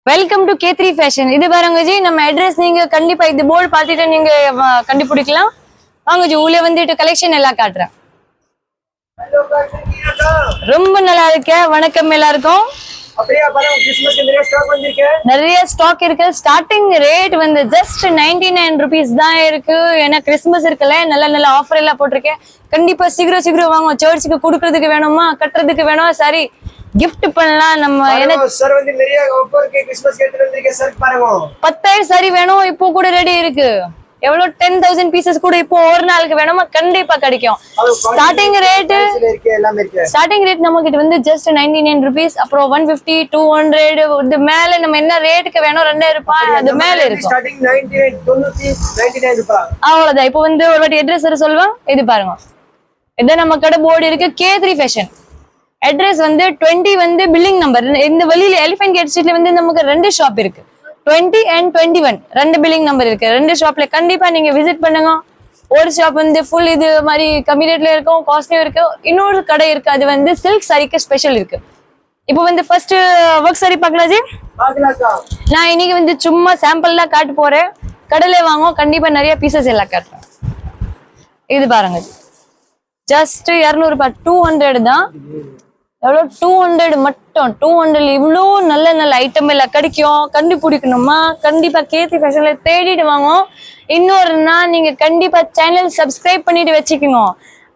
Welcome to K3 fashion. இது பாருங்க G, நம்ம அட்ரஸ் நீங்க கண்டிப்பா இது போர்டு பார்த்துட்டு நீங்க கண்டுபிடிக்கலாம். வாங்க ஜி, உள்ள வந்துட்டு கலெக்ஷன் எல்லாம் காட்டுறேன். ரொம்ப நல்லா இருக்கு. வணக்கம் எல்லாருக்கும். நிறைய ஸ்டாக் இருக்கு. ஸ்டார்டிங் ரேட் வந்து ஜஸ்ட் 99 rupees தான் இருக்கு. ஏன்னா கிறிஸ்துமஸ் இருக்குல்ல, நல்ல நல்ல ஆஃபர் எல்லாம் போட்டிருக்கேன். கண்டிப்பா சீக்கிரம் வாங்க. சர்ச்சுக்கு கொடுக்கறதுக்கு வேணுமா, கட்டுறதுக்கு வேணும், சரி gift பண்ணலாம். நம்ம சார் வந்து நிறைய ஆஃபருக்கு கிறிஸ்மஸ் கேட்டு வந்திருக்கேன் சார். பாருங்க 10,000 சாரி வேணும், இப்போ கூட ரெடி இருக்கு. எவ்வளவு 10,000 பீசஸ் கூட இப்போ ஒரு நாளுக்கு வேணுமா கண்டிப்பா கிடைக்கும். ஸ்டார்டிங் ரேட் நம்ம கிட்ட வந்து ஜஸ்ட் 99 rupees, அப்புறம் 150, 200 இது மேல நம்ம என்ன ரேட்டுக்கு வேணும் 2000 ரூபாய் அது மேல இருக்கும். ஸ்டார்டிங் 99 ரூபாய் அவ்வளவுதான். இப்போ வந்து ஒரு வாட்டி அட்ரஸ் சொல்லுவேன். இது பாருங்க, இது நம்ம கடை போர்டு இருக்கு, K3 ஃபேஷன். அட்ரஸ் வந்து 20 வந்து பில்டிங் நம்பர். இந்த வழியில எலிஃபென்ட் கேட் ஸ்ட்ரீட்ல வந்து நமக்கு 2 ஷாப் இருக்கு, 20 and 21 2 பில்டிங் நம்பர் இருக்கு. 2 ஷாப்ல கண்டிப்பா நீங்க விசிட் பண்ணுங்க. ஒரு ஷாப் வந்து ஃபுல் இது மாதிரி கம்மி ரேட்ல இருக்கும், காஸ்ட்லியும் இருக்கு. இன்னொரு கடை இருக்கு, அது வந்து சில்க் சாரிக்கு ஸ்பெஷல் இருக்கு. இப்போ வந்து ஃபர்ஸ்ட் ஒர்க் சாரி பார்க்கலாம் ஜி. நான் இன்னைக்கு வந்து சும்மா சாம்பிள் தான் காட்ட போறேன். கடையில வாங்க, கண்டிப்பா நிறைய பீசஸ் எல்லாம் காட்டுறேன். இது பாருங்க ஜஸ்ட் 200 ரூபாய், 200 தான். எவ்வளோ 200 மட்டும். 200 இவ்வளோ நல்ல நல்ல ஐட்டம் எல்லாம் கிடைக்கும். கண்டுபிடிக்கணுமா கண்டிப்பா K3 ஃபேஷன்ல தேடிட்டு வாங்க. இன்னொருனா நீங்க கண்டிப்பா சேனல் சப்ஸ்கிரைப் பண்ணிட்டு வச்சுக்கணும்.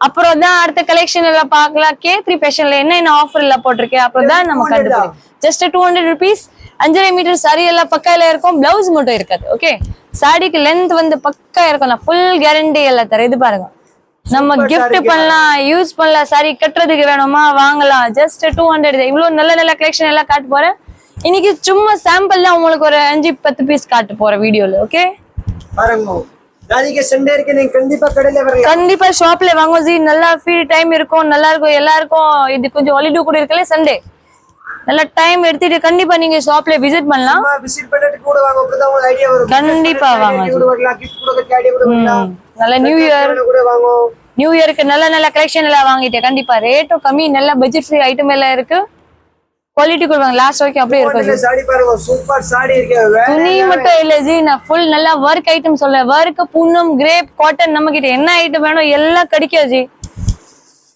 அப்புறம் தான் அடுத்த கலெக்ஷன் எல்லாம் பார்க்கலாம். K3 ஃபேஷன்ல என்ன ஆஃபர் எல்லாம் போட்டிருக்கேன் அப்புறம் தான் நம்ம கண்டுபிடிக்கும். Just 200 rupees. 5.5 மீட்டர் சாரி எல்லாம் பக்கால இருக்கும், பிளவுஸ் மட்டும் இருக்காது. ஓகே, சாரிக்கு லென்த் வந்து பக்கா இருக்கும். நான் ஃபுல் கேரண்டி எல்லாம் தரேன். இது பாருங்க, நம்ம gift பண்ணலாம், யூஸ் பண்ணலாம், சாரி கட்டுறதுக்கு வேணுமா வாங்கலாம். ஜஸ்ட் 200. இவ்வளவு நல்ல நல்ல கலெக்ஷன் எல்லாம் காட்ட போறேன் இன்னைக்கு. சும்மா சாம்பிள் தான் உங்களுக்கு ஒரு 5-10 பீஸ் காட்ட போறேன் வீடியோல. ஓகே, கண்டிப்பா ஷாப்ல வாங்க ஜி. நல்லா ஃப்ரீ டைம் இருக்கும், நல்லா இருக்கும் எல்லாருக்கும். இது கொஞ்சம் ஹாலிடே கூட இருக்குல்ல, சண்டே நல்ல டைம் எடுத்துட்டு கண்டிப்பா நீங்க ஷாப்ல விசிட் பண்ணலாம். கண்டிப்பா வாங்க. நல்ல நியூ இயருக்கு நல்ல நல்ல கலெக்ஷன் எல்லாம் வாங்கிட்டேன். கண்டிப்பா ரேட்டும் கம்மி, நல்ல பட்ஜெட் ஃப்ரீ ஐட்டம் எல்லாம் இருக்கு. குவாலிட்டி கொடுவாங்க லாஸ்ட் வரைக்கும் அப்படியே இருக்கும். துணி மட்டும் இல்ல ஜி, நான் ஃபுல் நல்லா ஒர்க் ஐட்டம் சொல்ல. ஒர்க், பூனம், கிரேப், காட்டன், நம்ம கிட்ட என்ன ஐட்டம் வேணும் எல்லாம் கிடைக்கும் ஜி.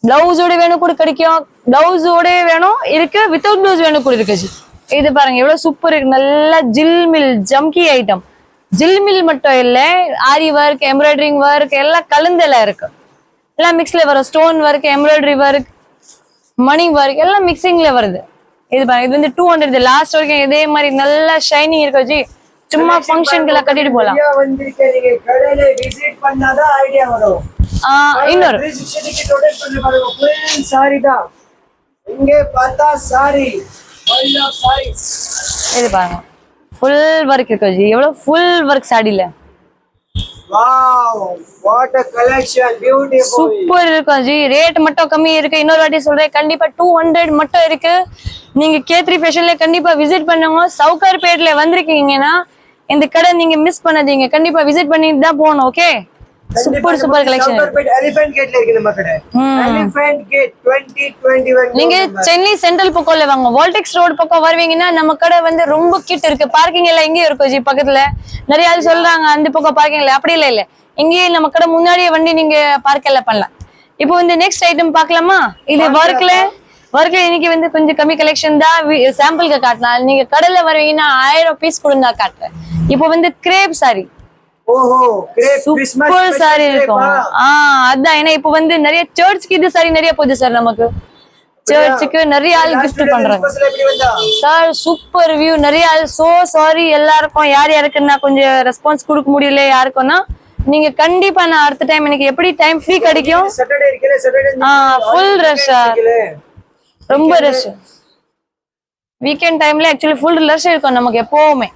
பிளவுஸோட வேணும் கூட கிடைக்கும், பிளவுஸோட வேணும் இருக்கு, வித்தவுட் பிளவுஸ் வேணும் கூட இருக்கு ஜி. இது பாருங்க எவ்வளவு சூப்பர் இருக்கு. நல்லா ஜில்மில் ஜம்கி ஐட்டம். ஜில்மில் மட்டும் இல்ல, ஆரி ஒர்க், எம்ப்ராய்டரிங் ஒர்க் எல்லாம் கலந்தெல்லாம் இருக்கு. எல்லாம் மிக்ஸ்ல வரும். ஸ்டோன் ஒர்க், எம்ப்ராய்டரி ஒர்க், மணி ஒர்க் எல்லாம் மிக்சிங்ல வருது. இது பாருங்க, இது வந்து 200. லாஸ்ட் வரைக்கும் இதே மாதிரி நல்லா ஷைனிங் இருக்கும் ஜி. சும்மா ஃபங்க்ஷனுக்கு எல்லாம் கட்டிட்டு போலாம். இன்னொரு இது பாருங்க, ஃபுல் ஒர்க் இருக்கு ஜி. எவ்வளவு ஃபுல் ஒர்க் சாடியில சூப்பர் இருக்கும் ஜி. ரேட் மட்டும் கம்மி இருக்கு. இன்னொரு வாட்டி சொல்றேன், கண்டிப்பா 200 மட்டும் இருக்கு. நீங்க K3 ஃபேஷன்ல கண்டிப்பா விசிட் பண்ணுங்க. சவுகார்பேட்ல வந்திருக்கீங்கன்னா இந்த கடை நீங்க மிஸ் பண்ணாதீங்க. கண்டிப்பா விசிட் பண்ணிட்டு தான் போகணும். Okay, super super collection. Elephant கேட்ல இருக்கு நம்ம கடை. Elephant gate 2021. நீங்க சென்னை சென்ட்ரல் பக்கம்ல வாங்க. வால்டெக்ஸ் ரோட் பக்கம் வருவீங்கன்னா நம்ம கடை வந்து ரொம்ப கிட்ட இருக்கு. பார்க்கிங் எல்லாம் இங்கேயும் இருக்கும் ஜி பக்கத்துல. நிறைய ஆள் சொல்றாங்க அந்த பக்கம் பார்க்கிங் இல்ல, அப்படி இல்ல இங்கேயே நம்ம கடை முன்னாடியே வண்டி நீங்க பார்க் எல்லாம் பண்ணலாம். இப்போ வந்து நெக்ஸ்ட் ஐட்டம் பார்க்கலாமா? இது ஒர்க்ல இன்னைக்கு வந்து கொஞ்சம் கம்மி கலெக்ஷன் தான், சாம்பிளுக்கு காட்டலாம். நீங்க கடையில வருவீங்கன்னா 1000 பீஸ் கொடுந்தா காட்டுறேன். இப்போ வந்து கிரேப் சாரி. சூப்பர் சாரி இருக்கும். அதான், ஏன்னா இப்ப வந்து நிறைய சர்ச்சுக்கு இது சாரி நிறைய போகுது சார். நமக்கு சர்ச்சுக்கு நிறைய ஆள் கிஃப்ட் பண்றாங்க சார். Super view. நிறைய ஆள் சோ சாரி எல்லாருக்கும். யார் யாருக்குன்னா கொஞ்சம் ரெஸ்பான்ஸ் கொடுக்க முடியல யாருக்கும்னா நீங்க கண்டிப்பா நான் அடுத்த டைம் எனக்கு எப்படி டைம் ஃப்ரீ கிடைக்கும். ஃபுல் ரஷ், ரொம்ப ரஷ். வீக்கெண்ட் டைம்ல ஆக்சுவலி ஃபுல் ரஷ் இருக்கும் நமக்கு எப்பவுமே.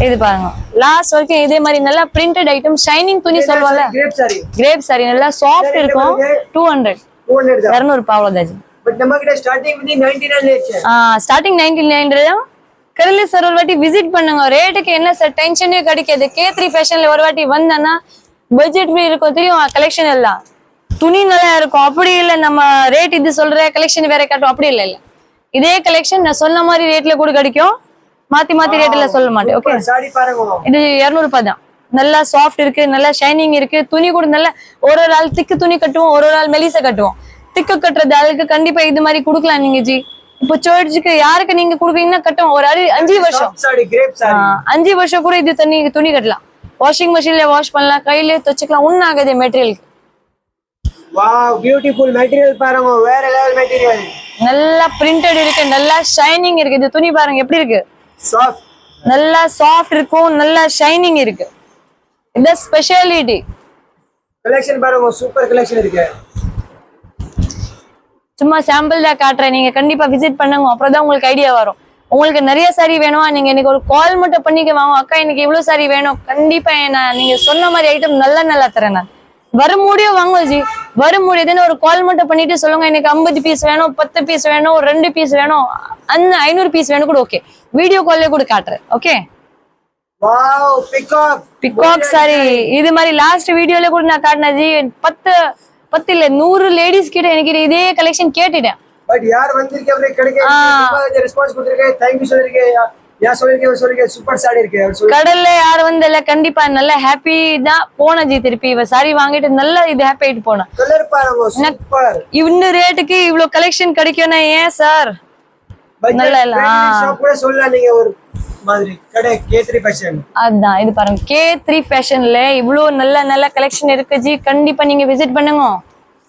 இது பாருங்க, லாஸ்ட் வரைக்கும் இதே மாதிரி நல்லா பிரிண்டட் ஐட்டம், ஷைனிங் துணி சொல்லுவாங்க. கிரேப் சாரி நல்லா சாஃப்ட் இருக்கும். 200 ரூபாய் அவ்வளவுதான். பட் நம்ம கிட்ட ஸ்டார்டிங் வந்து 99 ஸ்டார்டிங் 99 தான். கரெக்ட்ல சார் ஒரு வாட்டி விசிட் பண்ணுங்க. ரேட்டுக்கு என்ன சார் டென்ஷனே கிடைக்காது. K3 ஃபேஷன்ல ஒரு வாட்டி வந்தனா பட்ஜெட் ஃப்ரீ இருக்கும். தெரியும் கலெக்ஷன் எல்லாம் துணி நல்லா இருக்கும். அப்படி இல்ல நம்ம ரேட் இது சொல்ற கலெக்ஷன் வேற காட்டும், அப்படி இல்ல. இதே கலெக்ஷன் நான் சொன்ன மாதிரி ரேட்ல கூட கிடைக்கும். மாத்தி ரேட்ல சொல்ல மாட்டேன். ஓகே, சாரி பாருங்க. இது 200 ரூபாய் தான். நல்லா சாஃப்ட் இருக்கு, நல்லா ஷைனிங் இருக்கு. துணி கூட நல்ல ஒரு ஆள் திக்கு துணி கட்டுவோம், ஒரு ஆள் மெலிசா கட்டுவோம். திக்கு கட்டுறது அதுக்கு கண்டிப்பா இது மாதிரி குடுக்கலாம் நீங்க ஜி. இப்போ சர்ச்சுக்கு யாருக்கு நீங்க குடுப்பீங்கன்னா கட்டும் ஒரு 5 வருஷம், 5 வருஷம் கூட இது துணி கட்டலாம். வாஷிங் மிஷின்ல வாஷ் பண்ணலாம், கையில துவைச்சுக்கலாம், ஒன்னும் ஆகாது மெட்டீரியல். வாவ், பியூட்டிஃபுல் மெட்டீரியல் பாருங்க, வேற லெவல் மெட்டீரியல். நல்லா பிரிண்டட் இருக்கு, நல்லா ஷைனிங் இருக்கு. இது துணி பாருங்க எப்படி இருக்கு, சாஃப்ட், நல்லா சாஃப்ட் இருக்கும், நல்லா ஷைனிங் இருக்கு. இந்த ஸ்பெஷாலிட்டி கலெக்ஷன் பாருங்க, சூப்பர் கலெக்ஷன் இருக்கு. சும்மா சாம்பிள் தான் காட்டுறேன், நீங்க கண்டிப்பா விசிட் பண்ணுங்க, அப்புறம் தான் உங்களுக்கு ஐடியா வரும். உங்களுக்கு நிறைய சாரி வேணும், நீங்க இன்னைக்கு ஒரு கால் மட்டும் பண்ணிக்க வாங்க, அக்கா எனக்கு இவ்வளவு சாரி வேணும், கண்டிப்பா நீங்க சொன்ன மாதிரி ஐட்டம் நல்லா தரேன் நான். வரும் முடியும் வாங்க ஜி, வரும் முடியுதுன்னு ஒரு கால் மட்டும் பண்ணிட்டு சொல்லுங்க, எனக்கு 50 பீஸ் வேணும், 10 பீஸ் வேணும், 2 பீஸ் வேணும், அந்த 500 பீஸ் வேணும் கூட ஓகே, வீடியோ கால்ல கூட காட்டுறேன். ஓகே, வாவ், பிகாக் சாரி இது மாதிரி லாஸ்ட் வீடியோல கூட நான் காட்டினேன் ஜி. 10 இல்ல 100 லேடிஸ் கிட்ட எனக்கு இதே கலெக்ஷன் கேட்டுட்டேன். பட் யார் வந்திருக்கே அவரே கிடைக்க ரெஸ்பான்ஸ் கொடுத்திருக்கே, थैंक यू சொல்லிருக்கே, யார் சொல்லிருக்கே சூப்பர் சாரி இருக்கு. கடல்ல யார் வந்தல கண்டிப்பா நல்ல ஹாப்பி தான் போன ஜி. திருப்பி இவ சாரி வாங்கிட்டு நல்லா இது ஹாப்பி ஆயிட்டு போனா. கலர் பாருங்க, சூப்பர். இந்த ரேட்டுக்கு இவ்ளோ கலெக்ஷன் கிடைக்கும்னா ஏன் சார் நல்லா இல்ல. ஷாப் கூட சொல்லலாம் நீங்க ஒரு மாதிரி கடை K3 ஃபேஷன். அதான் இது பாருங்க, K3 ஃபேஷன்ல இவ்ளோ நல்ல கலெக்ஷன் இருக்கு ஜி, கண்டிப்பா நீங்க விசிட் பண்ணுங்க.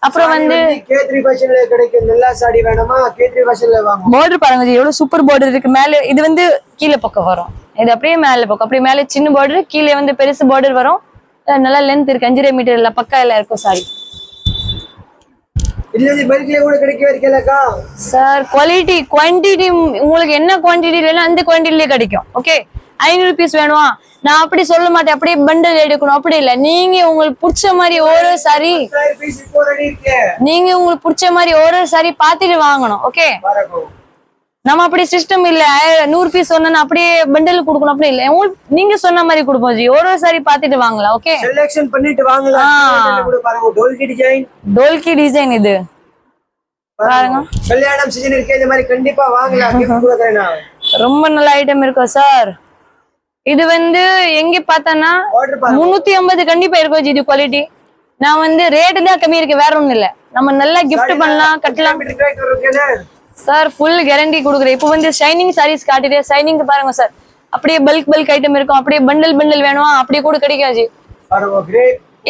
அப்புறம் வந்து K3 ஃபேஷன்ல கிடைக்கும் நல்ல சாரி வேணுமா K3 ஃபேஷன்ல வாங்க. border பாருங்க ஜி, எவ்வளவு சூப்பர் border இருக்கு. மேல இது வந்து கீழ பக்கம் வரும், இது அப்படியே மேல பக்கம், அப்படியே மேல சின்ன border, கீழ வந்து பெருசு border வரும். நல்லா லென்த் இருக்கு, 5.5 மீட்டர்ல பக்கா எல்லாம் இருக்கும் சாரி. இல்ல ஜி, பல்க்ல கூட கிடைக்கலக்கா சார். குவாலிட்டி குவான்டிட்டி உங்களுக்கு என்ன குவான்டிட்டி வேணும் அந்த குவான்டிட்டிலே கிடைக்கும். ஓகே, 500 பீஸ் வேணுமா நான் அப்படி சொல்ல மாட்டேன், அப்படியே பண்டல் எடுக்கணும் அப்படி இல்ல. நீங்க உங்களுக்கு பிடிச்ச மாதிரி ஒரு சாரி, நீங்க உங்களுக்கு பிடிச்ச மாதிரி ஒரு சாரி பாத்துட்டு வாங்கணும். ஓகே, நம்ம அப்படி சிஸ்டம் இல்ல 100 பீஸ் சொன்னா அப்படியே பண்டல் கொடுக்கணும் அப்படி இல்ல. உங்களுக்கு நீங்க சொன்ன மாதிரி கொடுப்போம் ஜி, ஒரு சாரி பாத்துட்டு வாங்கலாம். ஓகே, செலக்ஷன் பண்ணிட்டு வாங்கலாம். கூட பாருங்க, டோல்கி டிசைன் இது பாருங்க, கல்யாணம் சீசன் இருக்கு, இந்த மாதிரி கண்டிப்பா வாங்கலாம், gift கொடுக்கறேனா. ரொம்ப நல்ல ஐட்டம் இருக்கும் சார். இது வந்து எங்க பார்த்தானா 350 கண்டிப்பா இருக்கும் ஜி. இது குவாலிட்டி நான் வந்து ரேட் தான் கம்மி இருக்கு, வேற ஒண்ணும் இல்ல. நம்ம நல்லா gift பண்ணலாம், கட்டலாம் சார். ஃபுல் கேரண்டி கொடுக்குறேன். இப்போ வந்து ஷைனிங் சாரீஸ் காட்டிட்டு, ஷைனிங் பாருங்க சார், அப்படியே பல்க் ஐட்டம் இருக்கும், அப்படியே பண்டல் வேணுமா அப்படியே கூட கிடைக்காது.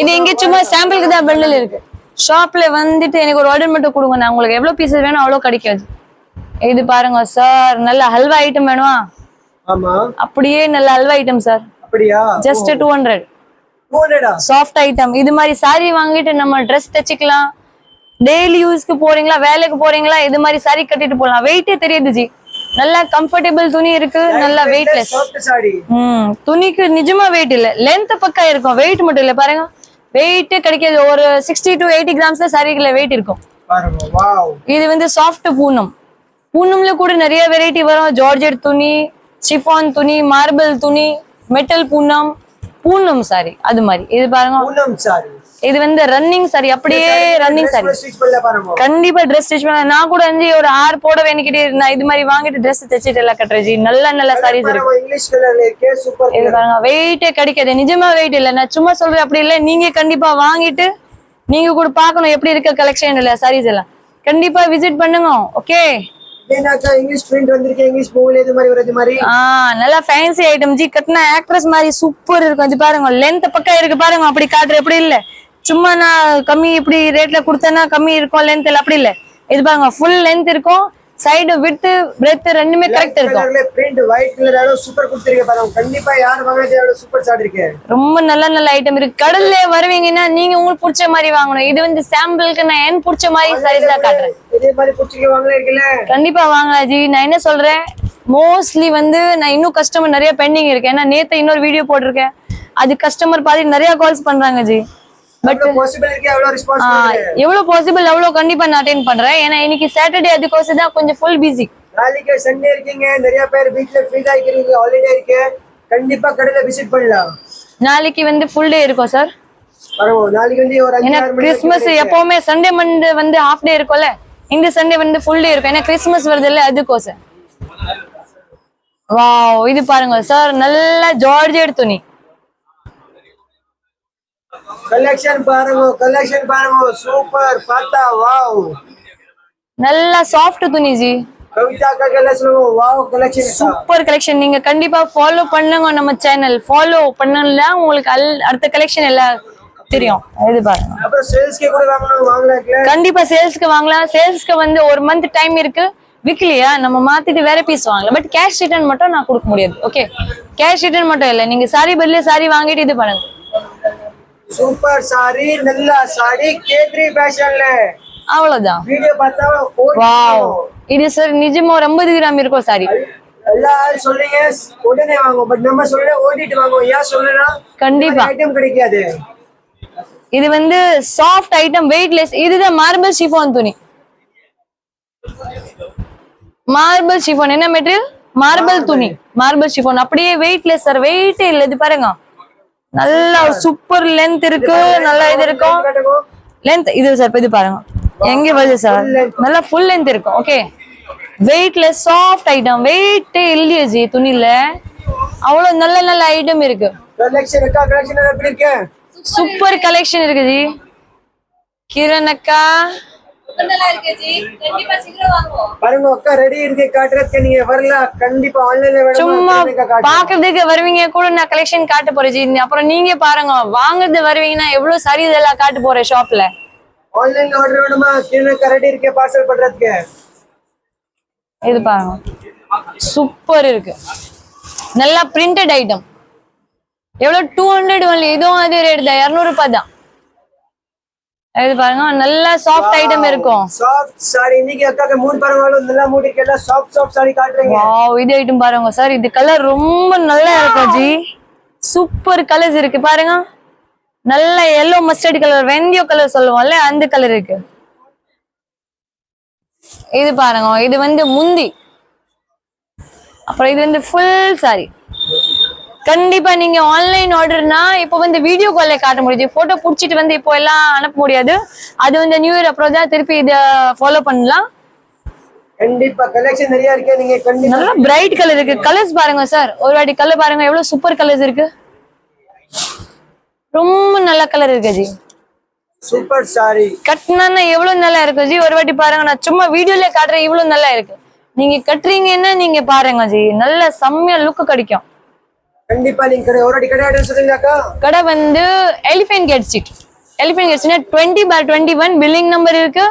இது எங்க சும்மா சாம்பிளுக்கு தான் பண்டல் இருக்கு. ஷாப்ல வந்துட்டு எனக்கு ஒரு ஆர்டர் மட்டும் கொடுங்க, நான் உங்களுக்கு எவ்வளவு பீசஸ் வேணும் அவ்வளவு கிடைக்காது. இது பாருங்க சார், நல்ல ஹல்வா ஐட்டம் வேணுமா, ஆமா அப்படியே நல்ல ஹல்வா ஐட்டம் சார். அப்படியா, ஜஸ்ட் 200 சாஃப்ட் ஐட்டம். இது மாதிரி சாரி வாங்கிட்டு நம்ம ட்ரெஸ் தச்சுக்கலாம், டெய்லி யூஸ்க்கு போறீங்களா, வேலைக்கு போறீங்களா, இது மாதிரி சாரி கட்டிட்டு போலாம். வெயிட்டே தெரியுது ஜி, நல்லா கம்ஃபர்டபிள் துணி இருக்கு, நல்லா வெயிட்லெஸ். துணிக்கு நிஜமா வெயிட் இல்ல, லென்த் பக்கா இருக்கும், வெயிட் மட்டும் இல்ல. பாருங்க வெயிட் கிடைக்காது, ஒரு 60 to 80 கிராம்ஸ் தான் சாரிக்குள்ள வெயிட் இருக்கும். இது வந்து சாஃப்ட் பூனம்ல கூட நிறைய வெரைட்டி வரும். ஜார்ஜெட் துணி, சிஃபான் துணி, மார்பிள் துணி, மெட்டல் பூனம் சாரி அது மாதிரி. இது பாருங்க, இது வந்து ரன்னிங் சாரி, அப்படியே ரன்னிங் சாரி. கண்டிப்பா ட்ரெஸ் ஸ்டிச் பண்ண நான் கூட வந்து ஒரு 6 போட வேண்டிக்கிட்டே நான் இது மாதிரி வாங்கிட்டு ட்ரெஸ் தைச்சிட்டு எல்லாம் கட்டுறேன். நல்ல சாரீஸ் இருக்கு. இது பாருங்க, வெயிட்டே கிடைக்காது, நிஜமா வெயிட் இல்ல, நான் சும்மா சொல்றேன் அப்படி இல்ல. நீங்க கண்டிப்பா வாங்கிட்டு நீங்க கூட பாக்கணும் எப்படி இருக்க கலெக்ஷன் இல்ல சாரீஸ் எல்லாம், கண்டிப்பா விசிட் பண்ணுங்க. ஓகே, இங்கிலீஷ் பிரிண்ட் வந்திருக்கு, இங்கிலீஷ் மூவில இது மாதிரி வரது மாதிரி நல்லா ஃபேன்சி ஐட்டம் ஜி. கட்டினா ஆக்ட்ரஸ் மாதிரி சூப்பர் இருக்கும். இது பாருங்க, லென்த் பக்கா இருக்கு பாருங்க, அப்படி காட்டுற எப்படி இல்ல. சும்மா நான் கம்மி இப்படி ரேட்ல கொடுத்தேன்னா கம்மி இருக்கும் லென்த் இல்ல, அப்படி இல்ல. இது பாருங்க, ஃபுல் லென்த் இருக்கும், சைடு விட்த் பிரெத் ரெண்டுமே கரெக்ட் இருக்கும். பிரிண்ட் ஒயிட் கலர் சூப்பர் கொடுத்திருக்க பாருங்க, கண்டிப்பா யார் வாங்குறது சூப்பர் சாட் இருக்கு. ரொம்ப நல்ல ஐட்டம் இருக்கு. கடல்ல வருவீங்கன்னா நீங்க உங்களுக்கு பிடிச்ச மாதிரி வாங்கணும். இது வந்து சாம்பிளுக்கு நான் என் பிடிச்ச மாதிரி சாரீஸ் தான் காட்டுறேன். இதே மாதிரி பிடிச்சிக்க வாங்கலாம் இருக்குல்ல, கண்டிப்பா வாங்கலாம் ஜி. நான் என்ன சொல்றேன், மோஸ்ட்லி வந்து நான் இன்னும் கஸ்டமர் நிறைய பெண்டிங் இருக்கு. ஏன்னா நேத்து இன்னொரு வீடியோ போட்டிருக்கேன், அது கஸ்டமர் பார்த்து நிறைய கால்ஸ் பண்றாங்க ஜி. பட் எவ்வளவு பாசிபிள் அவ்வளவு கண்டிப்பா நான் அட்டெண்ட் பண்றேன். ஏன்னா இன்னைக்கு சாட்டர்டே, அதுக்கோசம் தான் கொஞ்சம் ஃபுல் பிஸி. நாளைக்கு சண்டே இருக்கீங்க, நிறைய பேர் வீட்ல ஃப்ரீயா இருக்கீங்க, ஹாலிடே இருக்கு, கண்டிப்பா கடையில விசிட் பண்ணலாம். நாளைக்கு வந்து ஃபுல் டே இருக்கும் சார். நாளைக்கு வந்து ஒரு கிறிஸ்மஸ் எப்பவுமே சண்டே மண்டே வந்து ஹாஃப் டே இருக்கும்ல, இந்த சண்டே வந்து ஃபுல் டே இருக்கும். ஏன்னா கிறிஸ்மஸ் வருது இல்ல, அதுக்கோசம். வாவ் இது பாருங்க சார், நல்ல ஜார்ஜெட் துணி. கலெக்ஷன் பாருங்க சூப்பர் பார்த்தா வாவ். நல்ல சாஃப்ட் துணி ஜி. கவிதா का कलेक्शन वाव कलेक्शन சூப்பர் கலெக்ஷன். நீங்க கண்டிப்பா ஃபாலோ பண்ணுங்க நம்ம சேனல். ஃபாலோ பண்ணல உங்களுக்கு அடுத்த கலெக்ஷன் எல்லாம் தெரியும். இது பாருங்க. அப்புறம் சேல்ஸ்க்கு கூட வாங்கலாம். கண்டிப்பா சேல்ஸ்க்கு வாங்கலாம். சேல்ஸ்க்கு வந்து ஒரு மந்த் டைம் இருக்கு. விக்கலையா நம்ம மாத்திட்டு வேற பீஸ் வாங்கலாம். பட் கேஷ் ரிட்டர்ன் மட்டும் நான் கொடுக்க முடியாது. ஓகே, கேஷ் ரிட்டர்ன் மட்டும் இல்ல, நீங்க சாரி பதிலே சாரி வாங்கிட்டு இது பண்ணுங்க. சூப்பர் சாரி, நல்ல சாரி, K3 ஃபேஷன்ல. அவ்வளவுதான். வீடியோ பார்த்தா வாவ் இது சார் நிஜமா ஒரு 50 கிராம் இருக்கும் சாரி. எல்லாரும் சொல்றீங்க உடனே வாங்குவோம், பட் நம்ம சொல்ல ஓடிட்டு வாங்குவோம். ஏன் சொல்றேன்னா கண்டிப்பா ஐட்டம் கிடைக்காது. இது வந்து சாஃப்ட் ஐட்டம், வெயிட்லெஸ். இதுதான் மார்பிள் ஷிஃபான் துணி. மார்பிள் ஷிஃபான் என்ன மெட்டீரியல்? மார்பிள் துணி, மார்பிள் ஷிஃபான். அப்படியே வெயிட்லெஸ் சார், வெயிட் இல்ல. இது பாருங்க, நல்லா சூப்பர் லென்த் இருக்கு, நல்லா இது இருக்கும் லென்த். இது சார் இது பாருங்க எங்க வருது சார், நல்லா ஃபுல் லென்த் இருக்கும். Okay, weightless soft item, weight இல்லையே ஜி துணில. அவ்வளவு நல்ல நல்ல ஐட்டம் இருக்கு. கலெக்ஷன் எப்படி இருக்கு? சூப்பர் கலெக்ஷன் இருக்கு ஜி. கிரண் அக்கா பாருங்க அக்கா ரெடி இருக்கு காட்டுறதுக்கு. நீங்க வரல கண்டிப்பா ஆன்லைன்ல வேணும். சும்மா பாக்குறதுக்கு வருவீங்க கூட நான் கலெக்ஷன் காட்ட போறேன் ஜி. அப்புறம் நீங்க பாருங்க, வாங்குறது வருவீங்கன்னா எவ்வளவு சாரி இதெல்லாம் காட்ட போறேன் ஷாப்ல. ஆன்லைன்ல ஆர்டர் வேணுமா? கிரணக்கா ரெடி இருக்கு பார்சல் பண்றதுக்கு. இது பாருங்க சூப்பர் இருக்கு, நல்லா பிரிண்டட் ஐட்டம். எவ்வளவு 200 ஒன்லி. இதுவும் அதே ரேட் தான், 200 ரூபாய் தான். இது பாருங்க நல்ல சாஃப்ட் ஐட்டம் இருக்கும். சாஃப்ட் சாரி இன்னைக்கு அக்காக்கு மூட் பாருங்க, நல்லா மூட் இருக்கு. எல்லாம் சாஃப்ட் சாரி காட்டுறீங்க. வாவ் இது ஐட்டம் பாருங்க சார், இது கலர் ரொம்ப நல்லா இருக்கும் ஜி. சூப்பர் கலர்ஸ் இருக்கு பாருங்க. நல்ல yellow மஸ்டர்ட் கலர், வெந்தய கலர் சொல்லுவோம்ல, அந்த கலர் இருக்கு. இது பாருங்க, இது வந்து முந்தி. அப்புறம் இது வந்து ஃபுல் சாரி. கண்டிப்பா நீங்க ஆன்லைன் ஆர்டர்னா இப்போ வந்து வீடியோ கால்ல காட்ட முடியுது. போட்டோ புடிச்சிட்டு வந்து இப்போ எல்லாம் அனுப்ப முடியாது. அது வந்து நியூ இயர் அப்புறம் தான் திருப்பி இத ஃபாலோ பண்ணலாம். கண்டிப்பா கலெக்ஷன் நிறைய இருக்கு. நீங்க கண்டிப்பா நல்ல பிரைட் கலர் இருக்கு. கலர்ஸ் பாருங்க சார், ஒரு வாட்டி கலர் பாருங்க, எவ்வளவு சூப்பர் கலர்ஸ் இருக்கு. ரொம்ப நல்ல கலர் இருக்கு ஜி. சூப்பர் சாரி கட்டினா எவ்வளவு நல்லா இருக்கு ஜி. ஒரு வாட்டி பாருங்க, நான் சும்மா வீடியோல காட்டுறேன், இவ்வளவு நல்லா இருக்கு. நீங்க கட்டுறீங்கன்னா நீங்க பாருங்க ஜி, நல்ல செம்மையா லுக் கிடைக்கும். கண்டிப்பா. நீங்க ஒரு கடை அட்ரஸ் சொல்லுங்கக்கா. கடை வந்து elephant gate street. Elephant gate street 20/21 building number இருக்கு.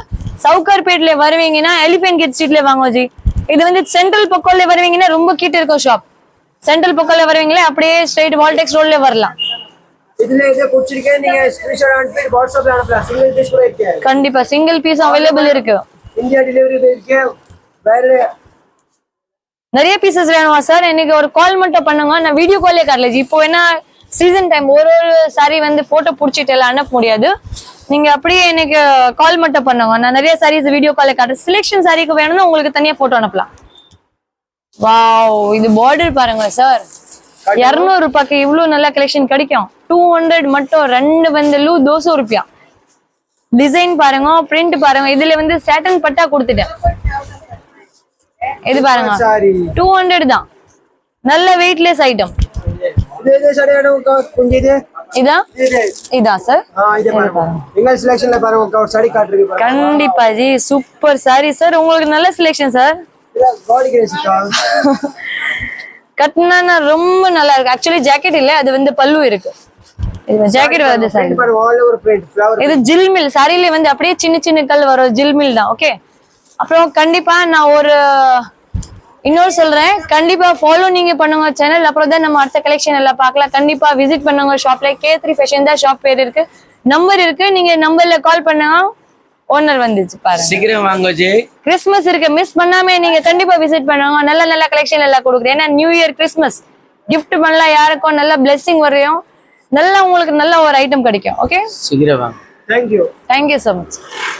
சவுகார்பேட்ல வருவீங்கன்னா எலிஃபென்ட் கேட் ஸ்ட்ரீட்ல வாங்க ஜி. இது வந்து சென்ட்ரல் பக்கம்ல வருவீங்கன்னா ரொம்ப கிட்ட இருக்கும் ஷாப். சென்ட்ரல் பக்கம்ல வருவீங்களே அப்படியே ஸ்ட்ரைட் வால்டெக்ஸ் ரோட்ல வரலாம். இதுல இத புடிச்சிருக்கே நீங்க ஸ்கிரீன்ஷாட் அனுப்பி வாட்ஸ்அப்ல அனுப்பலாம். சிங்கிள் பீஸ் கூட இருக்கு. கண்டிப்பா சிங்கிள் பீஸ் அவைலபிள் இருக்கு. இந்தியா டெலிவரி இருக்கு. வேற நிறைய பீசஸ் வேணுமா சார்? எனக்கு ஒரு கால் மட்டும் பண்ணுங்க, நான் வீடியோ காலே காட்டல ஜி. இப்போ என்ன சீசன் டைம், ஒரு சாரி வந்து போட்டோ புடிச்சிட்டு எல்லாம் அனுப்ப முடியாது. நீங்க அப்படியே எனக்கு கால் மட்டும் பண்ணுங்க, நான் நிறைய சாரீஸ் வீடியோ காலே காட்டுறேன். செலெக்ஷன் சாரிக்கு வேணும்னா உங்களுக்கு தனியா போட்டோ அனுப்பலாம். வாவ் இது பார்டர் பாருங்க சார், 200 ரூபாய்க்கு இவ்வளவு நல்ல கலெக்ஷன் கிடைக்கும். 200 மட்டும், 2 வந்து 200 ரூபாய். டிசைன் பாருங்க, பிரிண்ட் பாருங்க. இதுல வந்து சாட்டன் பட்டா கொடுத்துட்டேன். இது பாருங்க 200 தான், நல்ல வெயிட்லெஸ் ஐட்டம். இது சரியான கொஞ்சம் இதான் சார். இது பாருங்க, எங்க செலக்ஷன்ல பாருங்க ஒரு சாரி காட்டுறீங்க பாருங்க. கண்டிப்பா ஜி, சூப்பர் சாரி சார், உங்களுக்கு நல்ல செலக்ஷன் சார். பாடி கிரேஸ்க்கா கட்டினா ரொம்ப நல்லா இருக்கு. ஆக்சுவலி ஜாக்கெட் இல்ல, அது வந்து பல்லு இருக்கு. இது ஜாக்கெட் வருது சார். பாருங்க ஆல் ஓவர் பிரிண்ட் ஃப்ளவர். இது ஜில்மில் சாரில வந்து அப்படியே சின்ன சின்ன கல் வரும், ஜில்மில் தான். ஓகே, அப்புறம் கண்டிப்பா நான் ஒரு இன்னொரு சொல்றேன், கண்டிப்பா ஃபாலோ நீங்க பண்ணுங்க சேனல். அப்புறம் தான் நம்ம அடுத்த கலெக்ஷன் எல்லாம் பார்க்கலாம். கண்டிப்பா விசிட் பண்ணுங்க ஷாப்ல. K3 ஃபேஷன் தான் ஷாப் பேர் இருக்கு. நம்பர் இருக்கு, நீங்க நம்பர்ல கால் பண்ணுங்க. ஓனர் வந்துச்சு பாருங்க. சீக்கிரம் வாங்க ஜி. கிறிஸ்மஸ் இருக்கு, மிஸ் பண்ணாம நீங்க கண்டிப்பா விசிட் பண்ணுங்க. நல்ல நல்ல கலெக்ஷன் எல்லாம் கொடுக்குறேன். ஏன்னா நியூ இயர் கிறிஸ்மஸ் கிஃப்ட் பண்ணலாம், யாருக்கும் நல்ல பிளெஸிங் வரையும், நல்லா உங்களுக்கு நல்ல ஒரு ஐட்டம் கிடைக்கும். ஓகே, சீக்கிரம் வாங்க. Thank you thank you so much.